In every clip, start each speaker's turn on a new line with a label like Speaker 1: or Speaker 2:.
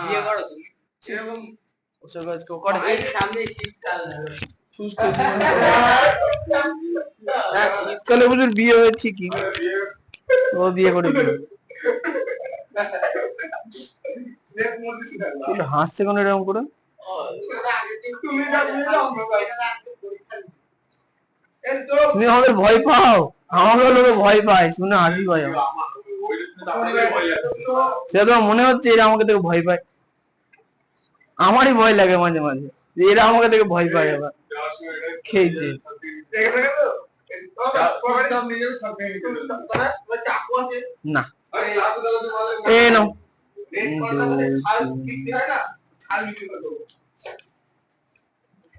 Speaker 1: বিয়ে করো তুমি সেরকম ওসব কাজ কেউ করে? সামনে শীতকাল সুস্থ শীতকালে বুঝুন বিয়ে হয় ঠিকই, ও বিয়ে করে হাসছে কোন এরকম করে? তুমি আমাদের ভয় পাও, আমাকে লোকে ভয় পায় শুনে হাসি পায়। সে তো মনে হচ্ছে এরা আমাকে দেখে ভয় পায়, আমারই ভয় লাগে মাঝে মাঝে যে এরা আমাকে দেখে ভয় পায়। আবার খেয়েছে না এ নাও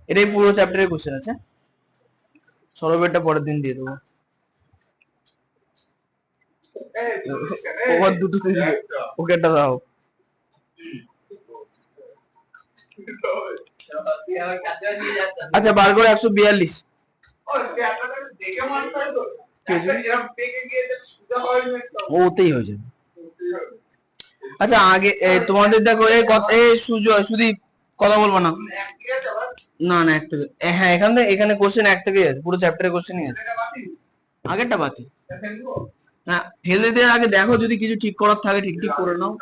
Speaker 1: এটাই পুরো চ্যাপ্টারের কোশ্চেন আছে, সরবেরটা পরের দিন দিয়ে দেবো। ওভার দুটো দিন ওকে একটা দাও। আচ্ছা বার করে 142 ওতেই হয়ে যাবে। আচ্ছা আগে তোমাদের দেখো শুধু কথা বলবো না না না এক থেকে, হ্যাঁ এখান থেকে এখানে কোশ্চেন এক থেকেই আছে, পুরো চ্যাপ্টারের কোশ্চেনই আছে। আগেরটা বাতি হ্যাঁ ফেলে দেওয়ার আগে দেখো যদি কিছু ঠিক করার থাকে ঠিক ঠিক করে নাও।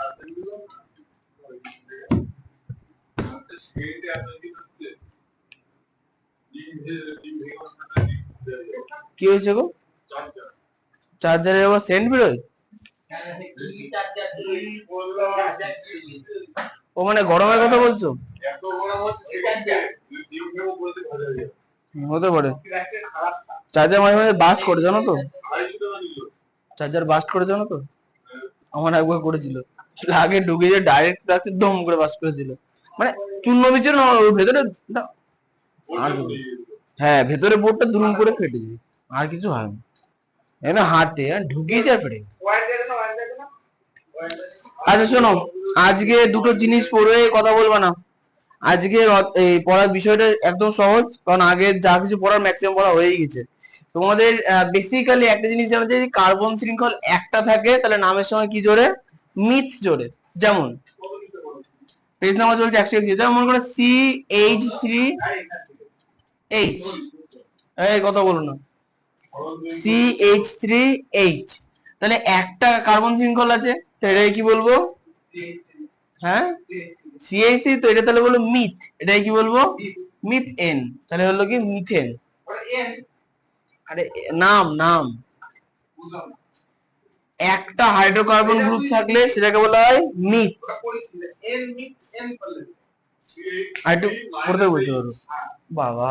Speaker 1: কি হয়েছে গো? চার্জারে আবার সেন্ট বেরোয়? ও মানে গরমের কথা বলছো? হতে পারে, চার্জার মাঝে মাঝে বাস্ট করে জানো তো, চার্জার বাস্ট করে জানো তো, আমার একবার করেছিল, আগে ঢুকে যে ডাইরেক্ট রাখতে দম করে বাস্ট করেছিল, মানে চূর্ণ বিচূর্ণ ভেতরে, আর হ্যাঁ ভেতরে বোর্ডটা দুরুম করে ফেটে যায়, আর কিছু হয় না, একদম হাতে ঢুকিয়ে যায় পেটে। আচ্ছা শোনো, আজকে দুটো জিনিস পড়ে কথা বলবো না, আজকে এই পড়ার বিষয়টা একদম সহজ, কারণ আগে যা কিছু পড়ার ম্যাক্সিমাম পড়া হয়ে গেছে। তোমাদের বেসিক্যালি একটা জিনিস জানো, যদি কার্বন শৃঙ্খল একটা থাকে তাহলে নামের সময় কি জোরে? মিথ জোরে। যেমন পেজ নাম্বার চলছে 101, যেমন মনে করো CH3H, এই কথা বলো না, CH3H, তাহলে একটা কার্বন শৃঙ্খল আছে, তাহলে কি বলবো? হ্যাঁ CH3, তো এটা তাহলে বলবো মিথ, এটাই কি বলবো? মিথেন, তাহলে হলো কি মিথেন। আরে নাম নাম, একটা হাইড্রোকার্বন গ্রুপ থাকলে সেটাকে বলা হয় মিথ। আর একটু পড়তে বলতে পারো বাবা,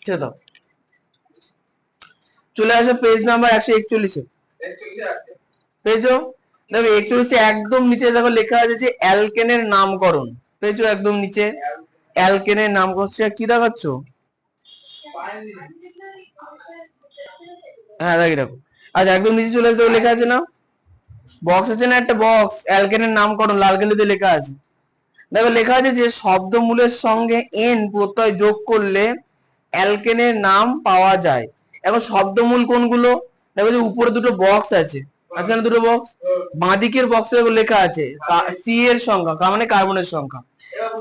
Speaker 1: ছেড়ে দাও। চলে আসো পেজ নাম্বার 141 পেজো, দেখো 41 একদম নিচে দেখো লেখা আছে যে অ্যালকেনের নামকরণ, পেজো একদম নিচে অ্যালকেনের নাম করছে, কি দেখাচ্ছ? হ্যাঁ দেখি দেখো, আচ্ছা একদম নিচে চলে আসতে লেখা আছে না, বক্স আছে না একটা বক্স, অ্যালকেনের নামকরণ লাল কালিতে লেখা আছে, দেখো লেখা আছে যে শব্দমূলের সঙ্গে এন প্রত্যয় যোগ করলে অ্যালকেনের নাম পাওয়া যায়। এখন শব্দমূল কোনগুলো? দেখো যে উপরে দুটো বক্স আছে, আচ্ছা না দুটো বক্স, বাঁদিকের বক্সে লেখা আছে সি এর সংখ্যা, মানে কার্বনের সংখ্যা,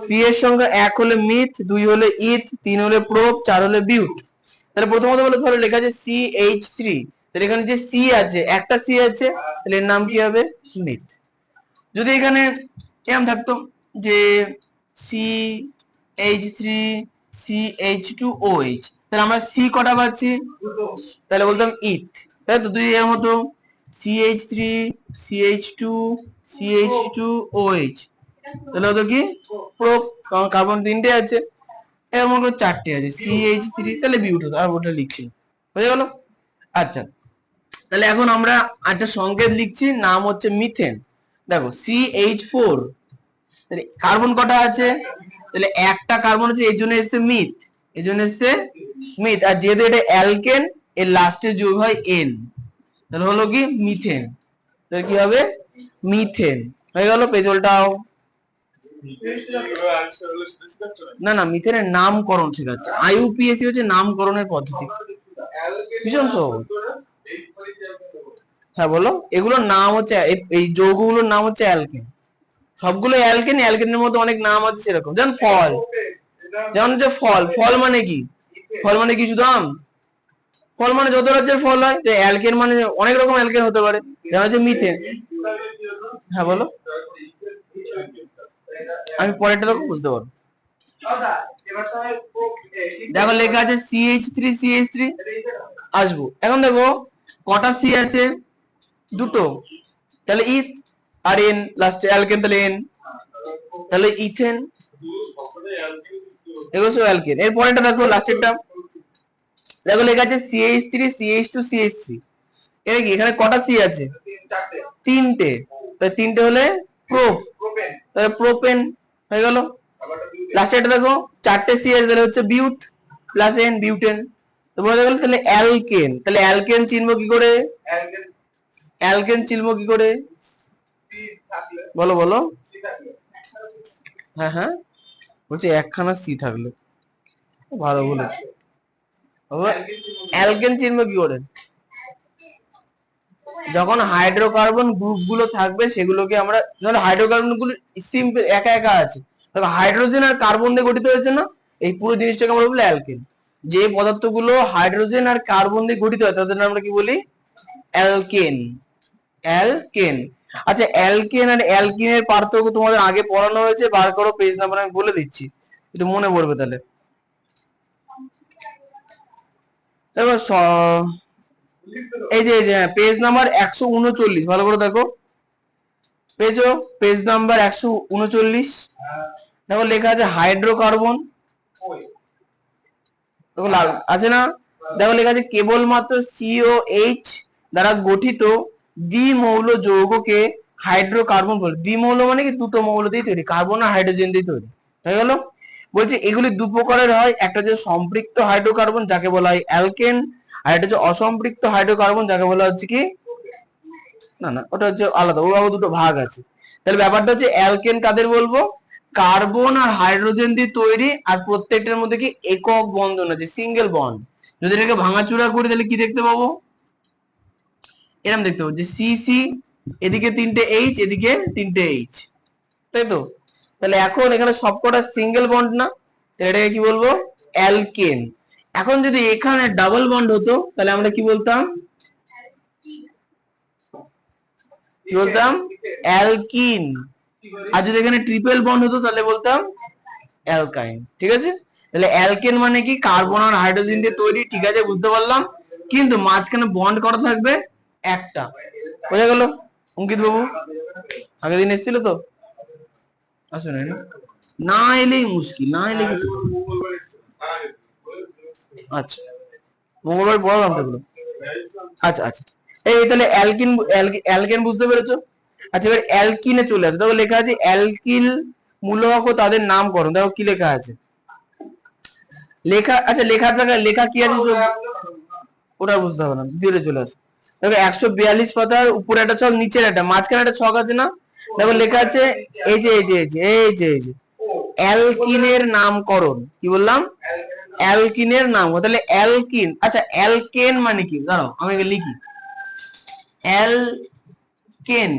Speaker 1: সি এর সংখ্যা 1 হলে মিথ, 2 হলে ইথ, 3 হলে প্রোপ, 4 হলে বিউট। তাহলে প্রথমত বলে ধরো লেখা আছে CH3, তাহলে এখানে যে সি আছে, একটা সি আছে, তাহলে এর নাম কি হবে? মিথ। যদি এখানে এরকম থাকতো যে CH3CH2OH, তাহলে আমরা সি কটা পাচ্ছি? তাহলে বলতাম ইথ, তাই তো, দুই এর মতো CH3CH2CH2OH, তাহলে হতো কি প্রোপ, কারণ কার্বন 3টে আছে, এর মতো 4টে আছে CH3, তাহলে বিউট হতো, আর ওটা লিখছি, হয়ে গেল। আচ্ছা তাহলে এখন আমরা একটা সংকেত লিখছি, নাম হচ্ছে মিথেন। দেখো CH4, তাহলে কার্বন কটা আছে? তাহলে একটা কার্বন আছে, এর জন্য এসছে মিথ, এর জন্য এসছে মিথ, আর যেহেতু এটা অ্যালকেন, এর লাস্টে যোগ হয় এন, তাহলে হলো কি মিথেন, তাহলে কি হবে? মিথেন, হয়ে গেল। পেজলটাও না না, মিথেনের নামকরণ শেখাচ্ছে, IUPAC হচ্ছে নামকরণের পদ্ধতি, ভীষণ সহজ। হ্যাঁ বলো, এগুলোর নাম হচ্ছে, এই যৌগগুলোর নাম হচ্ছে অ্যালকেন, সবগুলো অ্যালকেন, অ্যালকেনের মধ্যে অনেক নাম আছে সেরকম, যেমন ফল, যেমন হচ্ছে ফল, ফল মানে কি? ফল মানে কি শুধু আম? ফল মানে যত রাজ্যের ফল হয়। তো অ্যালকেন মানে অনেক রকম অ্যালকেন হতে পারে, যেমন হচ্ছে মিথেন। হ্যাঁ বলো, আমি পরেরটা দেখো বুঝতে পারবো। দেখো লেখা আছে CH3, আসবো। এখন দেখো কটা সি আছে? দুটো, তাহলে ইথ আর এন লাস্টে অ্যালকেন, তাহলে এন, তাহলে ইথেন, এগুলো সব অ্যালকেন। এর পরেরটা দেখো লাস্টেরটা, দেখো লেখা আছে CH3, এটা কি? এখানে কটা সি আছে? তিনটে, তাহলে তিনটে হলে প্রোপ, তাহলে প্রোপেন হয়ে গেল। লাস্টে এটা দেখো চারটে সি আছে, তাহলে হচ্ছে বিউট প্লাস এন, বিউটেন। তো বোঝা গেল তাহলে অ্যালকেন। তাহলে অ্যালকেন চিনবো কি করে? অ্যালকেন চিনবো কি করে? বলো বলো। হ্যাঁ হ্যাঁ, বলছি একখানা সি থাকলে, ভালো বলেছি। অ্যালকেন চিনবো কি করে? যখন হাইড্রোকার্বন গ্রুপ গুলো থাকবে সেগুলোকে আমরা, ধরো হাইড্রোকার্বন গুলো সিম্পল একা একা আছে, হাইড্রোজেন আর কার্বন দিয়ে গঠিত হয়েছে না, এই পুরো জিনিসটাকে আমরা বলি অ্যালকেন। যে পদার্থগুলো হাইড্রোজেন আর কার্বন দিয়ে গঠিত হয় তাদের আমরা কি বলি? অ্যালকেন। অ্যালকেন। আচ্ছা, অ্যালকেন আর অ্যালকিনের পার্থক্য তোমাদের আগে পড়ানো হয়েছে, বার করো পেজ নাম্বার, আমি বলে দিচ্ছি, একটু মনে পড়বে তাহলে। দেখো এই যে পেজ নাম্বার 139, ভালো করে দেখো, পেজ নাম্বার 139, দেখো লেখা আছে হাইড্রোকার্বন, দেখো লাল আছে না? দেখো লেখা আছে কেবলমাত্র COH দ্বারা গঠিত দ্বিমৌল যৌগকে হাইড্রোকার্বন বলে। দ্বিমৌল মানে কি? দুটো মৌল দিয়ে তৈরি, কার্বন আর হাইড্রোজেন দিয়ে তৈরি, হয়ে গেল। বলছে এগুলি দু প্রকারের হয়, একটা হচ্ছে সম্পৃক্ত হাইড্রোকার্বন যাকে বলা হয় অ্যালকেন, আর একটা হচ্ছে অসম্পৃক্ত হাইড্রোকার্বন যাকে বলা হচ্ছে কি, না না ওটা হচ্ছে আলাদা, ওর আবার দুটো ভাগ আছে। তাহলে ব্যাপারটা হচ্ছে অ্যালকেন কাদের বলবো? কার্বন আর হাইড্রোজেন দিয়ে তৈরি, আর প্রত্যেকটার মধ্যে কি একক বন্ধন আছে, সিঙ্গেল বন্ড। যদি এটাকে ভাঙাচুরা করি তাহলে কি দেখতে পাবো? এরকম দেখতে পাবো যে CC, এদিকে তিনটে H, এদিকে তিনটে H, তাই তো? তাহলে এখন এখানে সবকটা সিঙ্গেল বন্ড না, এটাকে কি বলবো? অ্যালকেন। এখন যদি এখানে ডাবল বন্ড হতো তাহলে আমরা কি বলতাম? কি বলতাম? অ্যালকিন। আর যদি এখানে ট্রিপল বন্ড হতো তাহলে বলতাম অ্যালকাইন। ঠিক আছে? তাহলে অ্যালকেন মানে কি? কার্বন আর হাইড্রোজেন দিয়ে তৈরি, ঠিক আছে, বুঝতে পারলাম। কিন্তু মাঝখানে বন্ড করা থাকবে একটা, বোঝা গেল? অঙ্কিত বাবু আগের দিন এসেছিল তো? আসুন, না এলেই মুশকিল, না এলে কিছু। আচ্ছা, মঙ্গলবার পড়ালাম তো এগুলো। আচ্ছা আচ্ছা, এই তাহলে অ্যালকিন, অ্যালকেন বুঝতে পেরেছো? আচ্ছা, এবার অ্যালকিনে চলে আসে। দেখো লেখা আছে অ্যালকিল মূলক ও তাদের নামকরণ। দেখো কি লেখা আছে, লেখা, আচ্ছা লেখা থাকা, লেখা কি আছে ওটা বুঝতে হবে না, ধীরে চলে আসো। দেখো 142 পাতার উপরে একটা ছক, নিচের একটা, মাঝখানে একটা ছক আছে না? দেখো লেখা আছে এই যে এই যে এই যে এই যে এই যে অ্যালকিনের নামকরণ। কি বললাম? অ্যালকিনের নাম। তাহলে অ্যালকিন, আচ্ছা অ্যালকেন মানে কি? দাঁড়াও আমি লিখি। অ্যালকেন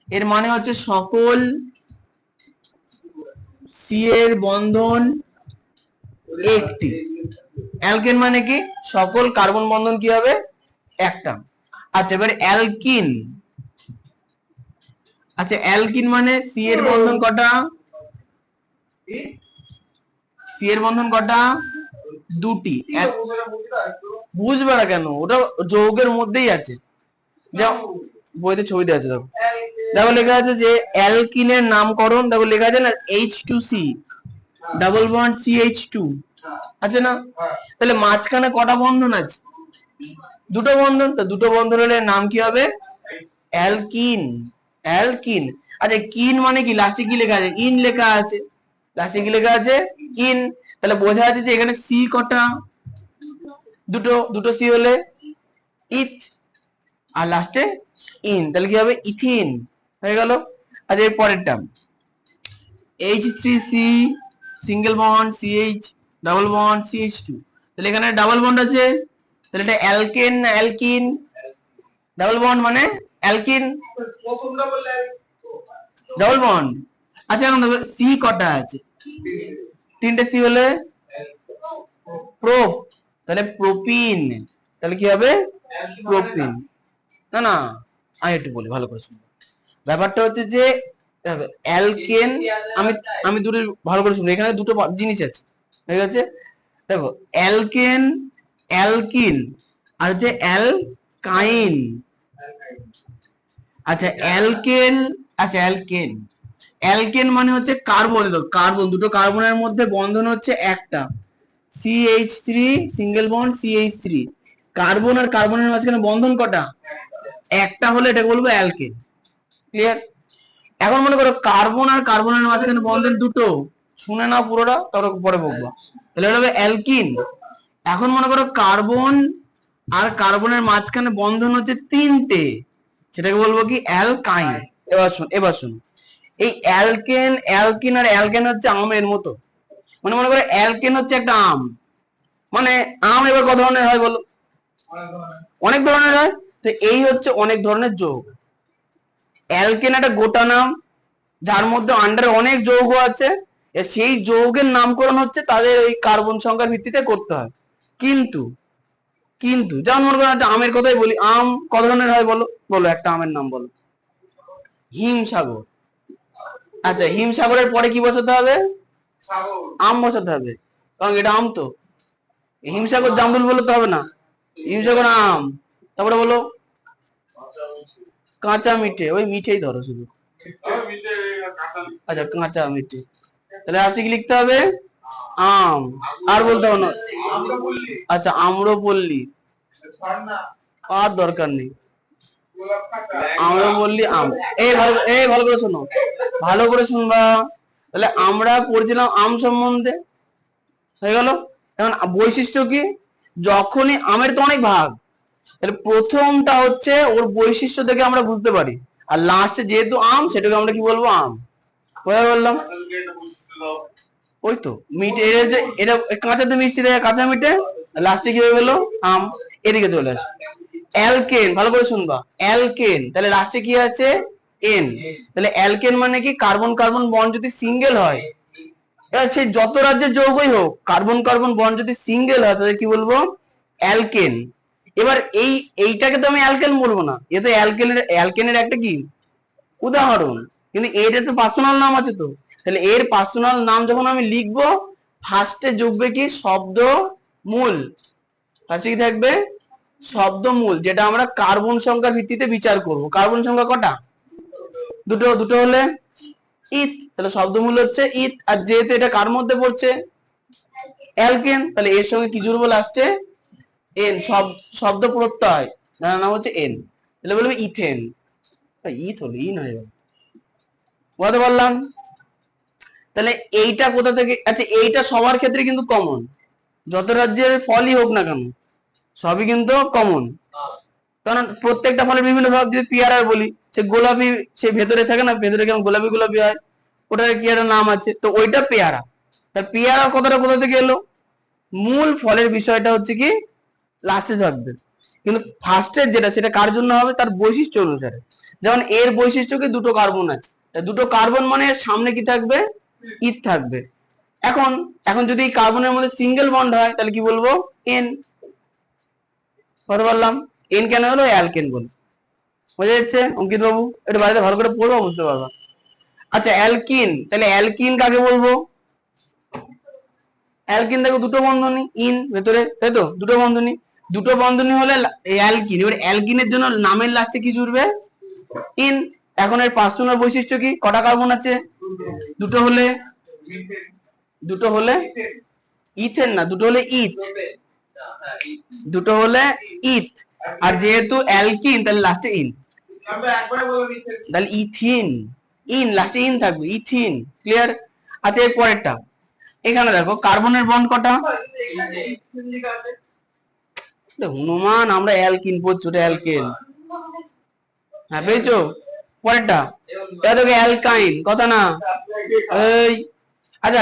Speaker 1: এর মানে হচ্ছে সকল সি এর বন্ধন একটি। অ্যালকেন মানে কি? সকল কার্বন বন্ধন কি হবে? একটা। আচ্ছা এবার অ্যালকিন, আচ্ছা অ্যালকিন মানে সি এর বন্ধন কটা? সি এর বন্ধন কটা? দুটি। বুঝবে না কেন? ওটা যৌগের মধ্যেই আছে, যা বইতে ছবি দেওয়া আছে। দেখো, দেখো লেখা আছে যে অ্যালকিনের নামকরণ। দেখো লেখা আছে না H2C ডাবল বন্ড CH2 আছে না? তাহলে মাঝখানে কটা বন্ধন আছে? দুটো বন্ধন। তো দুটো বন্ধন হলে নাম কি হবে? অ্যালকিন। অ্যালকিন। আচ্ছা কিন মানে কি? লাস্টে কি লেখা আছে? ইন লেখা আছে। লাস্টে কি লেখা আছে? ইন। তাহলে বোঝা যাচ্ছে যে এখানে সি কটা? দুটো, দুটো সি হলে ইথ, আর লাস্টে ইন, তাহলে কি হবে? ইথিন, হয়ে গেল। আচ্ছা এর পরেরটা H3C single bond CH double bond CH2, তাহলে এখানে ডাবল বন্ড আছে, তাহলে এটা অ্যালকেন না অ্যালকিন? ডাবল বন্ড মানে অ্যালকিন। Double bond. আচ্ছা এখন দেখো সি কটা আছে, তিনটে সি হলে প্রোপ, তাহলে প্রোপিন, তাহলে কি হবে প্রোপিন। না না আমি একটু বলি ভালো করে শুনবো, ব্যাপারটা হচ্ছে যে অ্যালকেন, আমি আমি দুটো ভালো করে শুনবো, এখানে দুটো জিনিস আছে, ঠিক আছে? দেখো অ্যালকেন, অ্যালকিন আর হচ্ছে অ্যালকাইন। আচ্ছা অ্যালকেন, আচ্ছা অ্যালকেন, অ্যালকেন মানে হচ্ছে কার্বন, দেখো কার্বন, দুটো কার্বনের মধ্যে বন্ধন হচ্ছে একটা, CH3 single bond CH3, carbon আর কার্বনের মাঝখানে বন্ধন কটা, একটা হলে এটাকে বলবো অ্যালকেন। ক্লিয়ার? এখন মনে করো কার্বন আর কার্বনের মাঝখানে বন্ধন দুটো, শুনে নাও পুরোটা, তারপর পরে বলবো, তাহলে এটা হবে অ্যালকিন। এখন মনে করো কার্বন আর কার্বনের মাঝখানে বন্ধন হচ্ছে তিনটে, সেটাকে বলবো কি অ্যালকাইন। এবার শুন এই অ্যালকেন, অ্যালকিন আর অ্যালকেন হচ্ছে আমের মতো, মানে মনে করো অ্যালকেন হচ্ছে একটা আম, মানে আম এবার কত ধরনের হয় বলো, অনেক ধরনের হয়, তো এই হচ্ছে অনেক ধরনের যৌগ। অ্যালকেন একটা গোটা নাম, যার মধ্যে আন্ডারে অনেক যৌগ আছে, সেই যৌগের নামকরণ হচ্ছে তাদের এই কার্বন সংখ্যার ভিত্তিতে করতে হয়। কিন্তু কিন্তু যেমন মনে করো একটা আমের কথাই বলি, আম কত ধরনের হয় বলো, বলো একটা আমের নাম বলো। হিমসাগর। আচ্ছা হিমসাগরের পরে কি বসাতে হবে, আম বসাতে হবে, কারণ এটা আম তো। হিমসাগর জামরুল বলে তো হবে না, হিমসাগর আম। তারপরে বলো কাঁচা মিঠে, ওই মিঠেই ধরো শুধু, আচ্ছা কাঁচা মিঠে, তাহলে আসছে কি লিখতে হবে, আম। আর বলতে হবে না, আচ্ছা আম্রপল্লী, আর দরকার নেই, আমরা বললি আম। এই ভালো করে শোনো, ভালো করে শুনবা, তাহলে আমরা পড়ছিলাম আম সম্বন্ধে, হয়ে গেল। এখন বৈশিষ্ট্য কি, যখনই আমের তো অনেক ভাগ, তাহলে প্রথমটা হচ্ছে ওর বৈশিষ্ট্য থেকে আমরা বুঝতে পারি, আর লাস্টে যেহেতু আম সেটাকে আমরা কি বলবো, আম। বুঝতে বললাম, ওই তো মিঠে, এটা কাঁচাতে মিষ্টি দেয়, কাঁচা মিঠে, লাস্টে কি হয়ে গেল, আম। এদিকে চলে আসে অ্যালকেন, ভালো করে শুনবা, অ্যালকেন তাহলে লাস্টে কি আছে, এন, তাহলে অ্যালকেন মানে কি কার্বন কার্বন বন্ড যদি সিঙ্গেল হয়, এবার সে যত রাজ্যের যৌগই হোক, কার্বন কার্বন বন্ড যদি সিঙ্গেল হয় তাহলে কি বলবো, অ্যালকেন। এবার এইটাকে তো আমি অ্যালকেন বলবো না, এ তো অ্যালকেনের একটা কি উদাহরণ, কিন্তু এর তো পার্সোনাল নাম আছে তো, তাহলে এর পার্সোনাল নাম যখন আমি লিখবো, ফার্স্টে যোগবে কি শব্দ মূল, ফার্স্টে কি থাকবে শব্দ মূল, যেটা আমরা কার্বন সংখ্যার ভিত্তিতে বিচার করব। কার্বন সংখ্যা কটা, দুটো, দুটো হলে ইথ, তাহলে শব্দমূল হচ্ছে ইথ, আর যেহেতু এটা কার মধ্যে পড়ছে, অ্যালকেন, তাহলে এর সঙ্গে কি জুড়বো লাস্টে, এন, শব্দ প্রত্যয়, যার নাম হচ্ছে এন, তাহলে বলবে ইথেন। ইথ হলো ইন হয়ে গেল, বুঝতে পারলাম? তাহলে এইটা কোথা থেকে, আচ্ছা এইটা সবার ক্ষেত্রে কিন্তু কমন, যত রাজ্যের ফলই হোক না কেন সবই কিন্তু কমন, কারণ প্রত্যেকটা ফলের বিভিন্ন ভাগ, যদি পেয়ারার বলি, সে গোলাপি, সে ভেতরে থাকে না, ভেতরে কেমন গোলাপি গোলাপি হয়, ওটার কি একটা নাম আছে, তো ওইটা পেয়ারা। তার পেয়ারা কথাটা কোথা থেকে এলো, মূল ফলের বিষয়টা হচ্ছে কি লাস্টে থাকবে, কিন্তু ফার্স্টের যেটা সেটা কার জন্য হবে, তার বৈশিষ্ট্য অনুসারে। যেমন এর বৈশিষ্ট্য কি, দুটো কার্বন আছে, দুটো কার্বন মানে সামনে কি থাকবে, ইথ থাকবে। এখন এখন যদি এই কার্বনের মধ্যে সিঙ্গেল বন্ড হয় তাহলে কি বলবো, এন। কথা বললাম, এন কেন হলো, অ্যালকেন বল, বোঝা যাচ্ছে অঙ্কিত বাবু? এটা বাড়িতে ভালো করে পড়বো, বুঝতে পারবা। আচ্ছা অ্যালকিন, তাহলে অ্যালকিন কাকে বলবো, অ্যালকিন দেখো দুটো বন্ধনী ইন ভেতরে, তাই তো, দুটো বন্ধনী, দুটো বন্ধনী হলে অ্যালকিন। এবার অ্যালকিনের জন্য নামের লাস্টে কি জুড়বে, ইন। এখন এর পার্সোনাল বৈশিষ্ট্য কি, কটা কার্বন আছে, দুটো হলে, দুটো হলে ইথেন না, দুটো হলে ইথ, দুটো হলে ইথ, আর যেহেতু অ্যালকিন তাহলে লাস্টে ইন, তাহলে ইথিন, ইন লাস্টে ইন থাকবে, ইথিন। ক্লিয়ার? আচ্ছা এর পরেরটা, এখানে দেখো কার্বনের বন্ড কটা, হনুমান আমরা অ্যালকিন পড়ছি, ওটা অ্যালকেন, হ্যাঁ পেয়েছো? পরেরটা এটা দেখো অ্যালকাইন, কথা না, এই আচ্ছা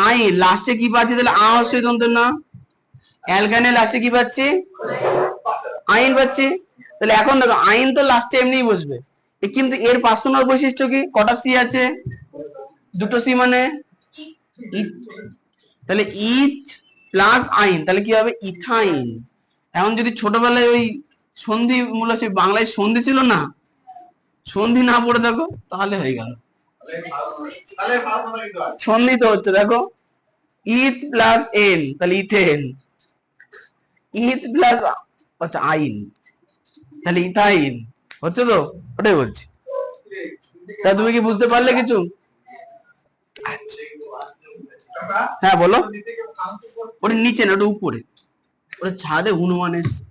Speaker 1: আইন লাস্টে কি পাচ্ছি, তাহলে আ হচ্ছে দন্ত না, অ্যালকাইনের লাস্টে কি পাচ্ছি, আইন পাচ্ছি। তাহলে এখন দেখো আইন তো লাস্টে এমনিই বসবে, কিন্তু এর পার্সোনাল বৈশিষ্ট্য কি? কটা সি আছে? দুটো সি মানে ইথ। তাহলে ইথ প্লাস আইন, তাহলে কি হবে? ইথাইন। এখন যদি ছোটবেলায় ওই সন্ধি মূলক, সে বাংলায় সন্ধি ছিল না, সন্ধি না পড়ে দেখো তাহলে হয়ে গেল। সন্ধি তো হচ্ছে, দেখো ইথ প্লাস এন, তাহলে ইথেন। ইথ প্লাস আচ্ছা আইন, তাহলে ইথাইন হচ্ছে তো, ওটাই বলছি। তা তুমি কি বুঝতে পারলে কিছু? হ্যাঁ বলো। ওটা নিচে না, ওটা উপরে, ওটা ছাদে হনুমান এসছে।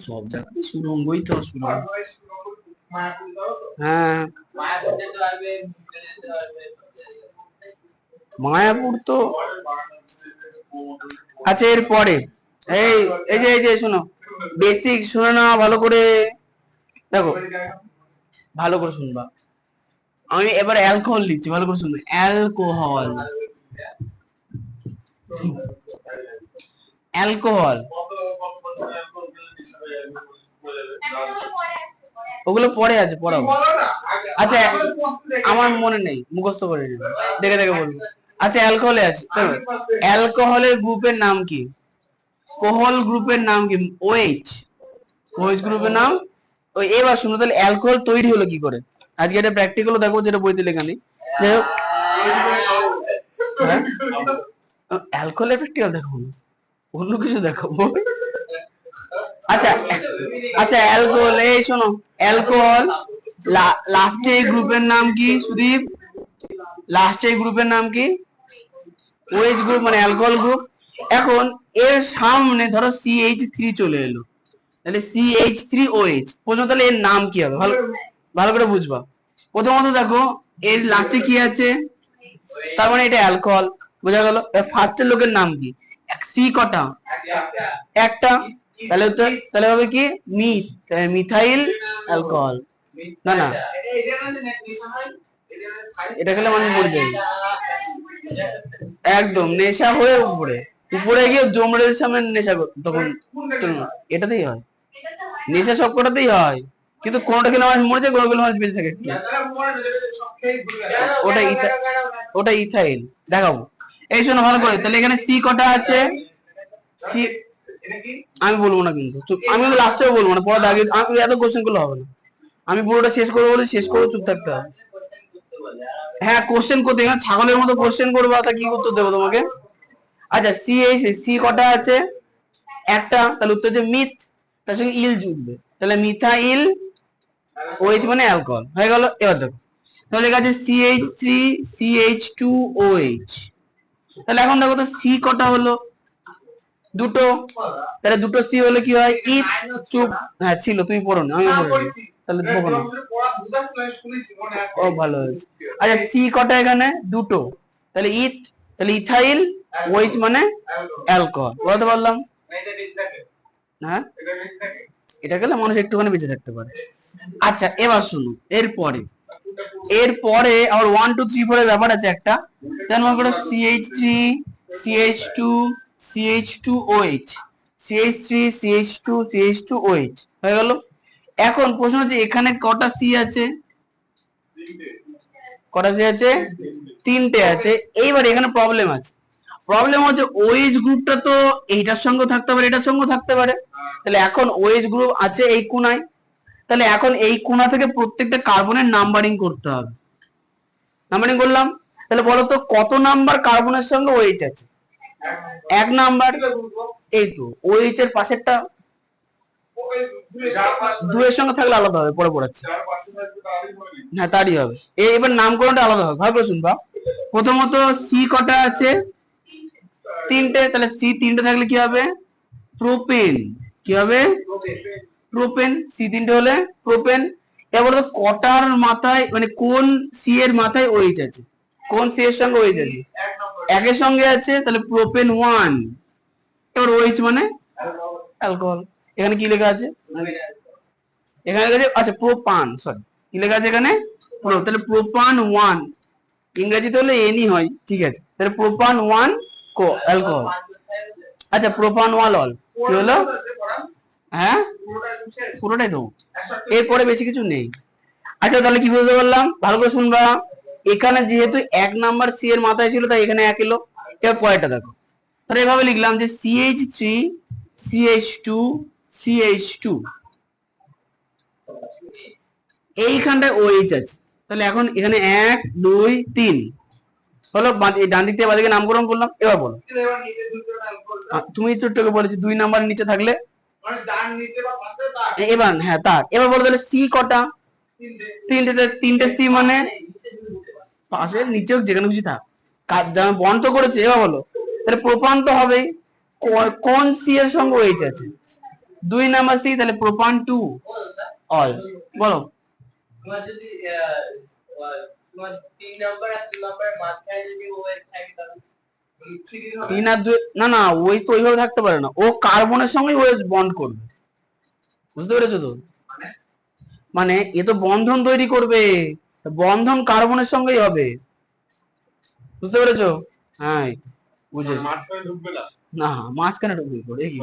Speaker 1: সব জায়গাতে সুরঙ্গই তো সুরঙ্গ। হ্যাঁ মায়াপুর তো। আচ্ছা এর পরে এই এই যে শোনো, বেসিক শুনে না ভালো করে, দেখো ভালো করে শুনবা। আমি এবার অ্যালকোহল লিখছি, ভালো করে শুনবে। অ্যালকোহল, অ্যালকোহল ওগুলো পরে আছে, পড়াবো। আচ্ছা আমার মনে নেই, মুখস্থ করে নেবে, দেখে দেখে বলবো। আচ্ছা অ্যালকোহলে আছে, অ্যালকোহলের গ্রুপের নাম কি? কোহল গ্রুপের নাম কি? ওএইচ। ওএইচ গ্রুপের নাম ওই। এবার শুনো, তাহলে অ্যালকোহল তৈরি হলো কি করে? আজকে এটা প্র্যাকটিক্যালও দেখো, যেটা বইতে লেখা নেই। যাই হোক, অ্যালকোহলের প্র্যাকটিক্যাল দেখো, অন্য কিছু দেখো। আচ্ছা আচ্ছা অ্যালকোহল, এই শোনো, অ্যালকোহল লাস্টে এই গ্রুপের নাম কি সুদীপ? লাস্টে এই গ্রুপের নাম কি? ওএইচ গ্রুপ, মানে অ্যালকোহল গ্রুপ। এখন এর সামনে ধরো CH3 চলে এলো, তাহলে CH3OH প্রথম, তাহলে এর নাম কি হবে? ভালো ভালো করে বুঝবা। প্রথমত দেখো এর লাস্টে কি আছে, তার মানে এটা অ্যালকোহল, বোঝা গেল। ফার্স্টের লোকের নাম কি? সি কটা? একটা, তাহলে তাহলে হবে কি? Methyl alcohol. না না, এটা খেলে মানুষ মরে যাবে একদম, নেশা হয়ে উপরে উপরে গিয়ে জমরের সামনে নেশা তখন এটাতেই হয় নেশা, সব কটাতেই হয়। কিন্তু কোনটা খেলে মানুষ মরে যায়, কোনো খেলে মানুষ বেঁচে থাকে। ওটা ওটা ইথাইল, দেখাবো। এই শোনো ভালো করে, তাহলে এখানে সি কটা আছে? সি আমি বলবো না কিন্তু, আমি কিন্তু লাস্টেও বলবো না, পড়াতে আগে আমি এত কোশ্চেন গুলো হবে না। আমি পুরোটা শেষ করবো বলে শেষ করে চুপ থাকতে হবে। হ্যাঁ কোশ্চেন করতে, এখানে ছাগলের মতো কোশ্চেন করবো, তা কি উত্তর দেবো তোমাকে? আচ্ছা সি কটা আছে? একটা, তাহলে উত্তর যে মিথ, তার সঙ্গে ইল জুড়বে, তাহলে মিথাইল ওএইচ মানে অ্যালকোহল হয়ে গেল। এবার দেখো, তাহলে লেখা আছে CH3CH2OH। তাহলে এখন দেখো তো সি কটা হলো? দুটো, তাহলে দুটো সি হলে কি হয়? ইথ। চুপ, হ্যাঁ ছিল, তুমি পড়ো না, আমি পড়ি, তাহলে দেখো না। ও ভালো হয়েছে। আচ্ছা সি কটা এখানে? দুটো, তাহলে ইথ, তাহলে ইথাইল ওএইচ মানে অ্যালকোহল, বলতে পারলাম। হ্যাঁ এটা গেলে মানুষ একটুখানি বেঁচে থাকতে পারে। আচ্ছা এবার শুনো, এরপরে আবার 1 2 3 4 এর ব্যাপার আছে একটা, যেমন মনে করো CH3 CH2 CH2OH, CH3 CH2 CH2OH হয়ে গেল। এখন প্রশ্ন হচ্ছে এখানে কটা সি আছে? কটা সি আছে? তিনটে আছে। এইবার এখানে প্রবলেম আছে, প্রবলেম হচ্ছে OH গ্রুপটা তো এইটার সঙ্গে থাকতে পারে, এটার সঙ্গে থাকতে পারে। তাহলে এখন OH গ্রুপ আছে এই কোনায়, তাহলে এখন এই কোণা থেকে প্রত্যেকটা কার্বনের নাম্বারিং করতে হবে। নাম্বারিং করলাম, তাহলে বলো তো কত নাম্বার কার্বনের সঙ্গে OH আছে? 1 নাম্বার। এই তো OH এর পাশেরটা 2 এর সঙ্গে থাকলে আলাদা হবে, পরে পড়াচ্ছি। হ্যাঁ তারই হবে। এবার নামকরণটা আলাদা হবে, ভালো করে শুনবা। প্রথমত সি কটা আছে? তিনটে, তাহলে সি তিনটে থাকলে কি হবে? প্রোপেন। কি হবে? প্রোপেন। সি তিনটে হলে প্রোপেন। এবার তো কটার মাথায়, মানে কোন সি এর মাথায় OH আছে? কোন সি এর সঙ্গে OH আছে? একের সঙ্গে আছে, তাহলে প্রোপেন 1। এবার OH মানে অ্যালকোহল। এখানে কি লেখা আছে? এখানে লেখা আছে, আচ্ছা প্রোপান, সরি কি লেখা আছে এখানে? তাহলে প্রোপান 1, ইংরেজিতে হলে এনই হয়, ঠিক আছে। তাহলে প্রোপান 1 অ্যালকোহল। আচ্ছা প্রোপান 1 অল, কি হলো? হ্যাঁ পুরোটাই তো, এরপরে বেশি কিছু নেই। আচ্ছা তাহলে কি বুঝতে পারলাম, ভালো করে শুনবা। এখানে যেহেতু 1 নাম্বার সি এর মাথায় ছিল তাই এখানে 1 এলো। এবার পরেরটা দেখো, তাহলে এভাবে লিখলাম যে CH3 CH2 CH2, এইখানটায় OH আছে। তাহলে এখন এখানে 1 2 3 হলো, ডান দিক থেকে বাদিকে নামকরণ করলাম। এবার বলো, তুমি তোকে বলেছি 2 নাম্বারের নিচে থাকলে এবার, হ্যাঁ তার। এবার বলো তাহলে সি কটা? তিনটে সি মানে পাশে নিচেও যেখানে খুশি থাক, বন্ধ করেছে। এবার বলো তাহলে প্রোপান তো হবেই, কোন সি এর সঙ্গে OH আছে? 2 নাম্বার সি, তাহলে প্রোপান টু অল। বলো যদি 3 নাম্বার আর 2 নাম্বারের মাঝখানে যদি OH থাকে তাহলে 3 আর 2, না না OH তো ওইভাবে থাকতে পারে না, ও কার্বনের সঙ্গে OH বন্ড করবে। বুঝতে পেরেছো তো? মানে এ তো বন্ধন তৈরি করবে, বন্ধন কার্বনের সঙ্গেই হবে। বুঝতে পেরেছো? হ্যাঁ বুঝেছি। মাঝখানে ঢুকবে না, না মাঝখানে ঢুকবে পড়ে কি।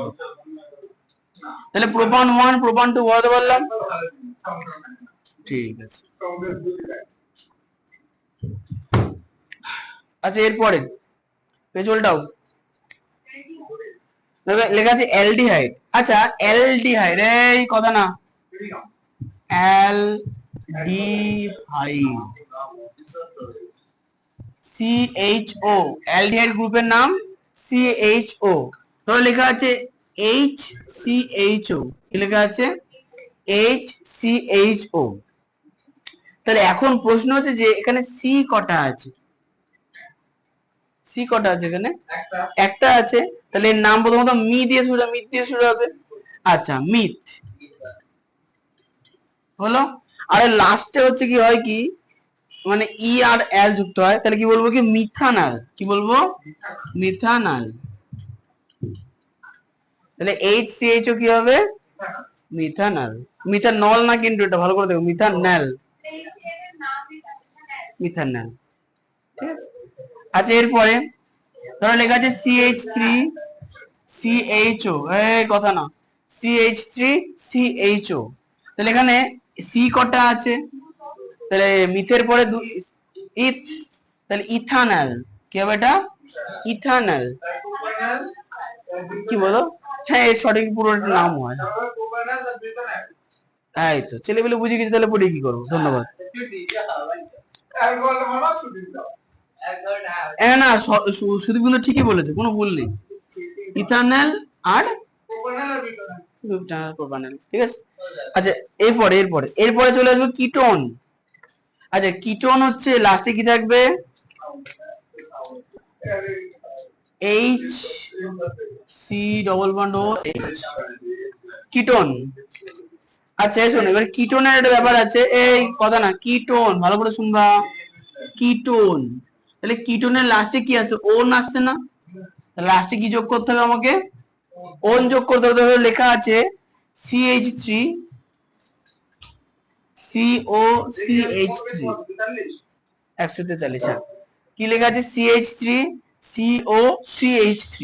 Speaker 1: তাহলে প্রোপান 1 প্রোপান 2 বলতে পারলাম। ঠিক আছে। আচ্ছা এরপরে পেজ উল্টাও, লেখা আছে অ্যালডিহাইড। আচ্ছা অ্যালডিহাইড, এই কথা না, অ্যালডিহাইড CHO, অ্যালডিহাইড গ্রুপের নাম CHO। ধরো লেখা আছে HCHO, কি লেখা আছে? HCHO। তাহলে এখন প্রশ্ন হচ্ছে যে এখানে সি কটা আছে? সি কটা আছে এখানে? একটা আছে। তাহলে এর নাম প্রথমত মিথ দিয়ে শুরু হবে। আচ্ছা মিথ হলো। আরে লাস্টে হচ্ছে কি হয় কি, মানে ই আর এল যুক্ত হয়, তাহলে কি বলবো কি মিথানল। কি বলবো? মিথানল। তাহলে HCHO কি হবে? মিথানল। মিথানল না কিন্তু, এটা ভালো করে দেখো, মিথানল, মিথানল। ঠিক আছে। আচ্ছা এরপরে ধরো লেখা আছে CH3 CHO, এই কথা না, CH3 CHO। তাহলে এখানে সি কটা আছে? তাহলে মিথের পরে ইথ, তাহলে ইথানল। কি হবে এটা? ইথানল। কি বলো? হ্যাঁ এর সঠিক পুরো নাম হয়। এই তো ছেলেগুলো বুঝে গেছি, তাহলে পড়ে কি করবো। ধন্যবাদ। না শুধু কিন্তু ঠিকই বলেছে, কোনো ভুল নেই। ইথানল আর প্রোপানল, ঠিক আছে। আচ্ছা এরপরে চলে আসবে কিটোন। আচ্ছা কিটোন হচ্ছে লাস্টে কি থাকবে? H C double bond O H, ketone. আচ্ছা শোনো, এবার কিটোনের একটা ব্যাপার আছে, এই কথা না, কিটোন ভালো করে শুনবা। কিটোন, তাহলে কিটোনের লাস্টে কি আছে? ওন আসছে না? লাস্টে কি যোগ করতে হবে আমাকে? ওন যোগ করতে হবে। লেখা আছে CH3 COCH3, 143। কি লেখা আছে? CH3 COCH3।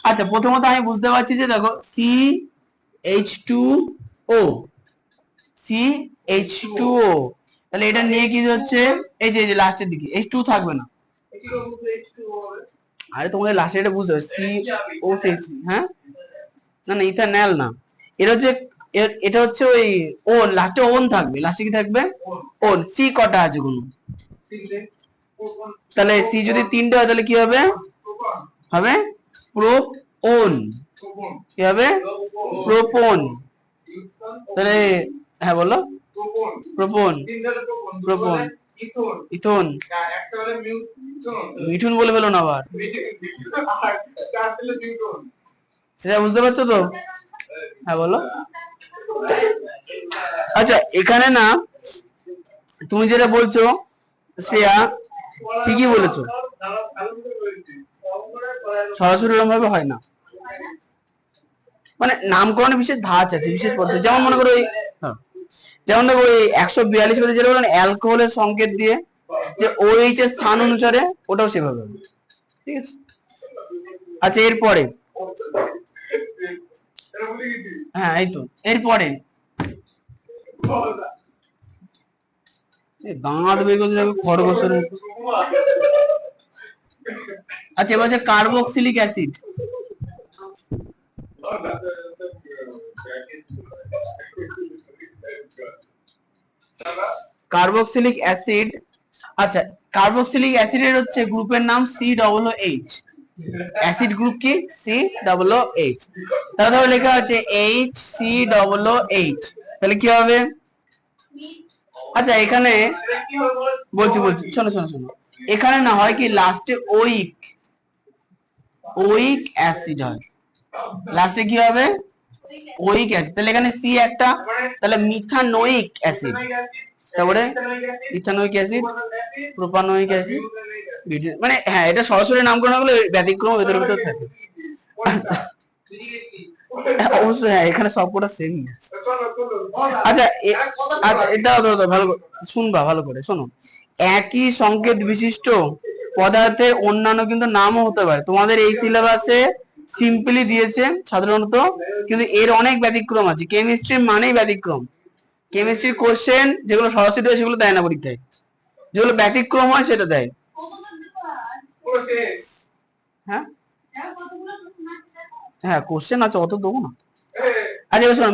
Speaker 1: আচ্ছা প্রথমত আমি বুঝতে পারছি যে দেখো CH2O, CH2O, তাহলে এটা নিয়ে কি হচ্ছে, এই যে লাস্টের দিকে H2 থাকবে না। আরে তোমাকে লাস্টে এটা বুঝতে হবে, COCH3। হ্যাঁ না না ইথানল না, এটা হচ্ছে, এটা হচ্ছে ওই ওন, লাস্টে ওন থাকবে। লাস্টে কি থাকবে? ওন। সি কটা আছে কোনো? তাহলে সি যদি 3টে হয় তাহলে কি হবে? হবে প্রোপন। কি হবে? প্রোপন। তাহলে হ্যাঁ বলো, প্রোপন প্রোপন ইথন, মিঠুন বলে ফেলো না আবার, সেটা বুঝতে পারছো তো? হ্যাঁ বলো। আচ্ছা এখানে না তুমি যেটা বলছো শ্রেয়া ঠিকই বলেছো, সরাসরি এরকম ভাবে হয় না, মানে নামকরণে বিশেষ ধাঁচ আছে, বিশেষ পদ্ধতি। যেমন মনে করো যেমন দেখো ওই 142 পেজে যেটা বলেন অ্যালকোহলের সংকেত দিয়ে যে OH এর স্থান অনুসারে, ওটাও সেভাবে হবে। ঠিক আছে। আচ্ছা এরপরে হ্যাঁ এই তো এরপরে দাঁত বের করছে দেখো খরগোশের মতো। আচ্ছা এবার হচ্ছে কার্বক্সিলিক অ্যাসিড। কার্বক্সিলিক অ্যাসিড, আচ্ছা কার্বক্সিলিক অ্যাসিডের হচ্ছে গ্রুপের নাম COOH। অ্যাসিড গ্রুপ কি? COOH। তাহলে ধরো লেখা আছে HCOOH, তাহলে কি হবে? আচ্ছা এখানে বলছি শোনো শোনো শোনো, এখানে না হয় কি লাস্টে ওইক অ্যাসিড হয়, লাস্টে কি হবে? ওইক অ্যাসিড। তাহলে এখানে সি একটা, তাহলে মিথানোইক অ্যাসিড, তারপরে ইথানোইক অ্যাসিড, প্রোপানোইক অ্যাসিড, মানে হ্যাঁ এটা সরাসরি নামকরণ হলে ব্যতিক্রম এদের ভিতর থাকে। অবশ্যই হ্যাঁ এখানে সবকটা সেমই আছে। আচ্ছা এটা ভালো শুনবা, ভালো করে শোনো। একই সংকেত বিশিষ্ট পদার্থের অন্যান্য কিন্তু নামও হতে পারে। তোমাদের এই সিলেবাসে সিম্পলি দিয়েছে সাধারণত, কিন্তু এর অনেক ব্যতিক্রম আছে। কেমিস্ট্রি মানেই ব্যতিক্রম। কেমিস্ট্রি কোশ্চেন যেগুলো সরাসরি হয় সেগুলো দেয় না পরীক্ষায়, যেগুলো ব্যতিক্রম হয় সেটা দেয়। হ্যাঁ হ্যাঁ কোশ্চেন আছে, অত দেবো না। আচ্ছা এবার শোনো,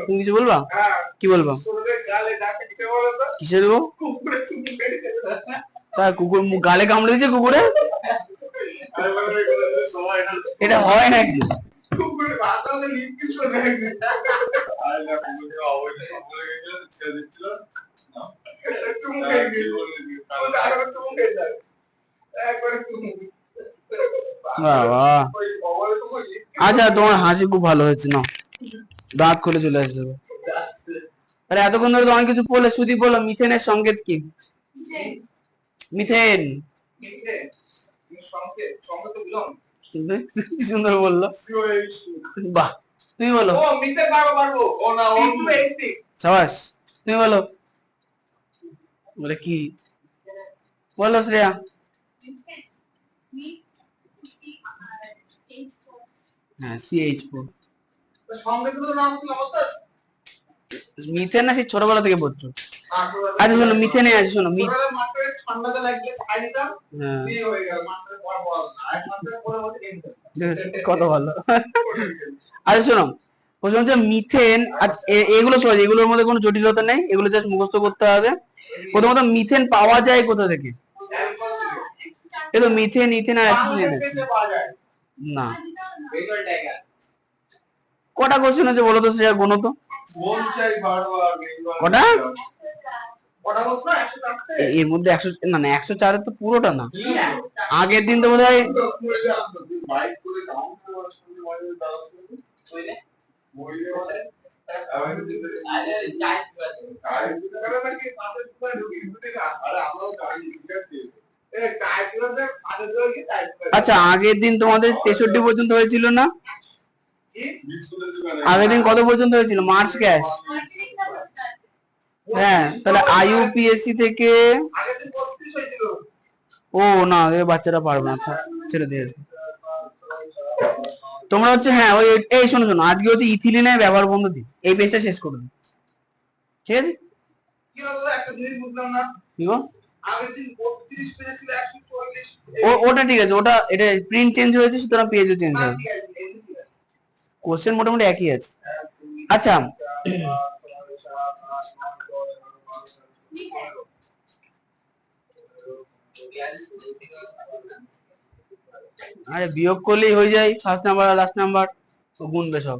Speaker 1: তুমি কিছু বলবা? কি বলবা? কিসে দেবো? তা কুকুর গালে কামড়ে দিচ্ছে কুকুরে? এটা হয় নাকি? বাবা আচ্ছা তোমার হাসি খুব ভালো হয়েছে না, দাঁত খুলে চলে আসবে। তাহলে এতক্ষণ ধরে তো অনেক কিছু বললে, শুধু বলো মিথেনের সংকেত কি? মিথেন কি সুন্দর বললো, বাহ। তুমি বলো। সাবাস, তুমি বলো। বলে কি বলো শ্রেয়া? হ্যাঁ CH4। মিথেন না সেই ছোটবেলা থেকে পড়ছো? আচ্ছা শোনো মিথেনে আছে, শোনো কত ভালো। আচ্ছা শোনো, প্রশ্ন হচ্ছে মিথেন, এগুলো সহজ, এগুলোর মধ্যে কোনো জটিলতা নেই, এগুলো জাস্ট মুখস্থ করতে হবে। প্রথমত মিথেন পাওয়া যায় কোথা থেকে? এই তো মিথেন, ইথেন আর অ্যাসিটিলিন আছে না। কটা কোশ্চেন আছে বলো তো সেটা গোনো তো। কটা? এর মধ্যে 100 না না 104 তো পুরোটা না, আগের দিন তো বোধহয় আচ্ছা আগের দিন তোমাদের 63 পর্যন্ত হয়েছিল না? আগের দিন কত পর্যন্ত হয়েছিল? March cash. হ্যাঁ তাহলে IUPAC থেকে ও না এ বাচ্চারা পারবে না, ছেড়ে দিয়েছে। তোমরা হচ্ছে হ্যাঁ ওই এই শোনো শোনো, আজকে হচ্ছে ইথিলিনের ব্যবহার বন্ধ দিই, এই পেজটা শেষ করে দিই, ঠিক আছে? কি হলো একটা জিনিস বুঝলাম না, কি গো? আগের দিন 32 পেজে ছিল 140। ওটা ঠিক আছে, ওটা এটা প্রিন্ট চেঞ্জ হয়েছে সুতরাং পেজও চেঞ্জ হবে, কোশ্চেন মোটামুটি একই আছে। আচ্ছা আরে বিয়োগ করলেই হয়ে যায়, ফার্স্ট নাম্বার আর লাস্ট নাম্বার তো গুনবে সব।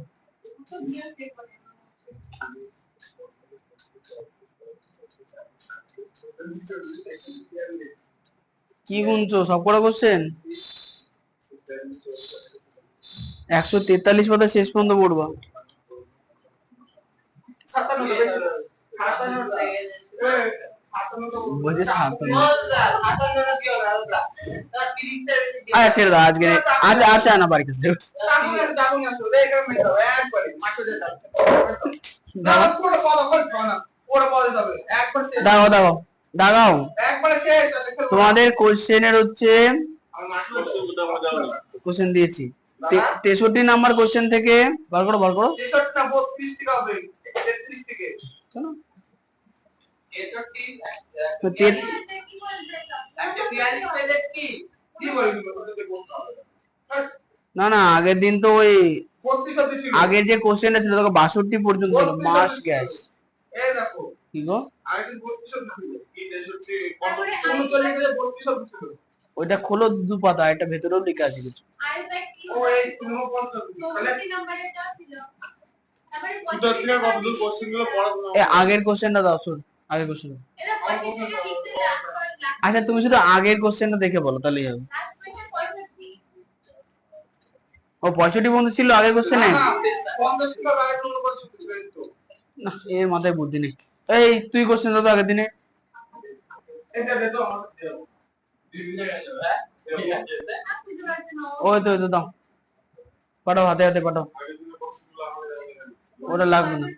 Speaker 1: কি গুনছো? সব কটা কোশ্চেন 143 পাতা শেষ পর্যন্ত পড়বা। বলছে 57। আচ্ছা ছেড়ে দাও আজকে, আচ্ছা আচ্ছা না বাড়ি কাছে দাও দাও দাগাও। তোমাদের কোশ্চেনের হচ্ছে কোশ্চেন দিয়েছি, 63 নাম্বার কোশ্চেন থেকে বার করো
Speaker 2: 63 না 32 থেকে হবে 33 থেকে
Speaker 1: কেন
Speaker 2: তো
Speaker 1: না না আগের দিন তো ওই আগের যে কোশ্চেনটা ছিল তোকে 62 পর্যন্ত ছিল মাস গ্যাস
Speaker 2: এই দেখো
Speaker 1: কি গো
Speaker 2: আগের দিন 32 ছিল কি 39 ছিল
Speaker 1: ওইটা খোলো দু পাতা এটা ভেতরেও লেখা আছে কিছু
Speaker 2: ও এই 39 নম্বরেরটা ছিল
Speaker 1: আগের কোশ্চেনটা দাও শুন আগের কোশ্চেন আচ্ছা তুমি শুধু আগের কোশ্চেনটা দেখে বলো তাহলেই হবে ও 65 বন্ধু ছিল আগের কোশ্চেনে না এর মাথায় বুদ্ধি নেই এই তুই কোশ্চেন দাও আগের দিনে ওই তো দাও পাঠাও হাতে হাতে পাঠাও ওটা লাগবে না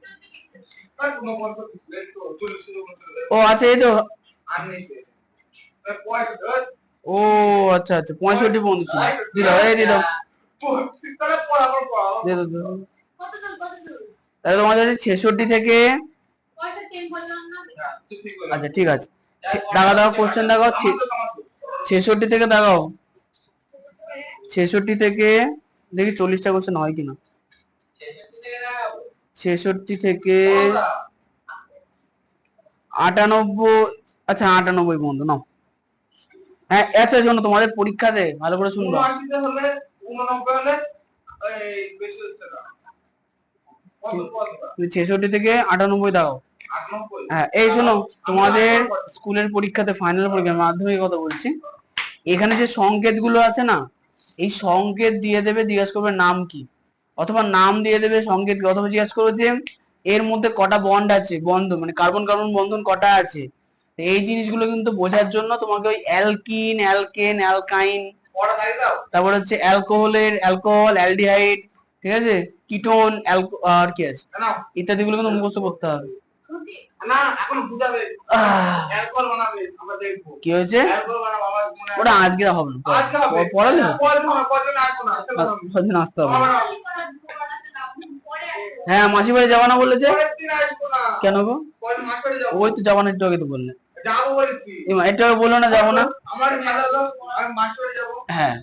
Speaker 1: ও আচ্ছা এই তো ও আচ্ছা আচ্ছা 65 বন্ধু ছিল দিদাও এই দিদাও তাহলে তোমাদের 66 থেকে আচ্ছা ঠিক আছে দাও কোশ্চেন দেখাও 66 থেকে দেখাও 66 থেকে দেখি 40টা কোশ্চেন হয় কিনা 66 থেকে 98 আচ্ছা 98 বন্ধু নাও হ্যাঁ আচ্ছা শোনো তোমাদের পরীক্ষাতে ভালো করে শুনবা
Speaker 2: 89 হলে 89 হলে এই বেশি হচ্ছে না
Speaker 1: তুমি 66 থেকে 98 দাও হ্যাঁ এই শোনো তোমাদের স্কুলের পরীক্ষাতে ফাইনাল পরীক্ষা মাধ্যমিক কথা বলছি এখানে যে সংকেত গুলো আছে না এই সংকেত দিয়ে দেবে জিজ্ঞাসা করবে নাম কি অথবা নাম দিয়ে দেবে সংকেত অথবা জিজ্ঞাসা করবে যে এর মধ্যে কটা বন্ড আছে বন্ধ মানে কার্বন কার্বন বন্ধন কটা আছে এই জিনিসগুলো কিন্তু বোঝার জন্য তোমাকে ওই অ্যালকিন অ্যালকেন অ্যালকাইন তারপর হচ্ছে অ্যালকোহলের অ্যালকোহল অ্যালডিহাইড ঠিক আছে কিটোন আর কি আছে ইত্যাদি গুলো কিন্তু মুখস্থ করতে হবে
Speaker 2: না এখন বুঝাবে অ্যালকোহল বানাবে আমরা দেখব
Speaker 1: কি হয়েছে ওটা আজকে হবে না পড়ালে কদিন আসতে হবে হ্যাঁ মাসি বাড়ি যাবা না বললে যে কেন গো ওই তো যাবা না একটু আগে তো বললে
Speaker 2: যাবো বলেছি
Speaker 1: একটু আগে বললো না যাবো না
Speaker 2: আমার ভালো হলো আমি মাসি বাড়ি যাবো
Speaker 1: হ্যাঁ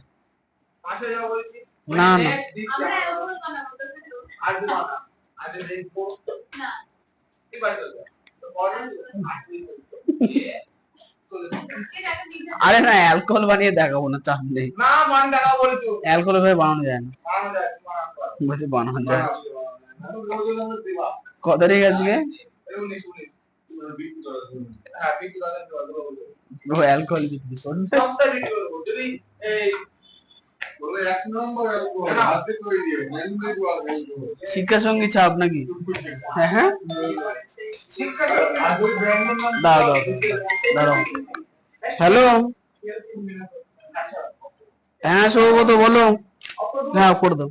Speaker 2: মাসি যাবো বলেছি
Speaker 1: না না
Speaker 3: আমরা অ্যালকোহল বানাবো
Speaker 2: আজ বানা আজ দেখবো না কি বানাবো
Speaker 1: আরে না অ্যালকোহল বানিয়ে দেখাবো না চাপ নেই
Speaker 2: না মান দেখাবো বলেছো
Speaker 1: অ্যালকোহল ভাবে বানানো যায় না
Speaker 2: বানানো যায়
Speaker 1: বলছি বানানো যায় কত রেখে আজকে ও অ্যালকোহল বিক্রি করবে
Speaker 2: সবটা বিক্রি করবো যদি এই
Speaker 1: শিক্ষা সঙ্গী ছাপ নাকি হ্যাঁ হ্যাঁ দাও দাও দাঁড়াও হ্যালো হ্যাঁ সৌগত বলো হ্যাঁ করে দাও